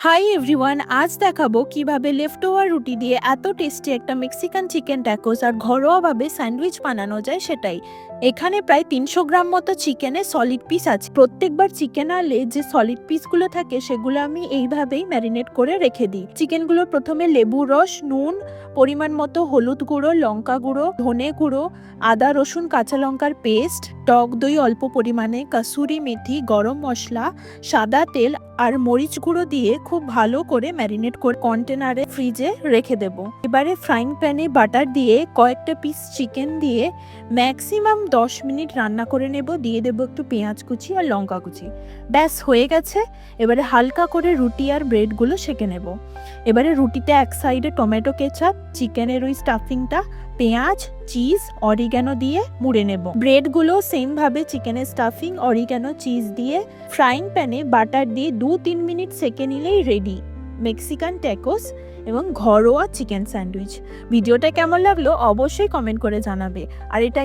Hi everyone, আজ দেখাবো কিভাবে লেফটওভার রুটি দিয়ে এত টেস্টি একটা মেক্সিকান চিকেন ট্যাকোস আর ঘরোয়াভাবে স্যান্ডউইচ বানানো যায় সেটাই। এখানে প্রায় 300 গ্রাম মতো চিকেনের সলিড পিস আছে। প্রত্যেকবার চিকেন আনলে যে সলিড পিসগুলো থাকে সেগুলো আমি এইভাবেই ম্যারিনেট করে রেখে দিই। চিকেনগুলো প্রথমে লেবুর রস, নুন, পরিমাণ মতো হলুদ গুঁড়ো, লঙ্কা গুঁড়ো, ধনে গুঁড়ো, আদা রসুন কাঁচা লঙ্কার পেস্ট, টক দই অল্প পরিমাণে, কাসুরি মেথি, গরম মশলা, সাদা তেল আর মরিচ গুঁড়ো দিয়ে খুব ভালো করে ম্যারিনেট করে কন্টেনারে ফ্রিজে রেখে দেব। এবারে ফ্রাইং প্যানে বাটার দিয়ে কয়েকটা পিস চিকেন দিয়ে ম্যাক্সিমাম 10 মিনিট রান্না করে নেব। দিয়ে দেবো একটু পেঁয়াজ কুচি আর লঙ্কা কুচি। ব্যাস হয়ে গেছে। এবারে হালকা করে রুটি আর ব্রেডগুলো সেঁকে নেব। এবারে রুটিতে এক সাইডে টমেটো কেচাপ, চিকেনের ওই স্টাফিংটা, পেঁয়াজ, চিজ, অরিগ্যানো দিয়ে মুড়ে নেব। ব্রেডগুলো সেমভাবে চিকেনের স্টাফিং, অরিগ্যানো, চিজ দিয়ে ফ্রাইং প্যানে বাটার দিয়ে 2-3 মিনিট সেঁকে নিলেই রেডি মেক্সিকান ট্যাকোস এবং ঘরোয়া চিকেন স্যান্ডউইচ। ভিডিওটা কেমন লাগলো অবশ্যই কমেন্ট করে জানাবে। আর এটা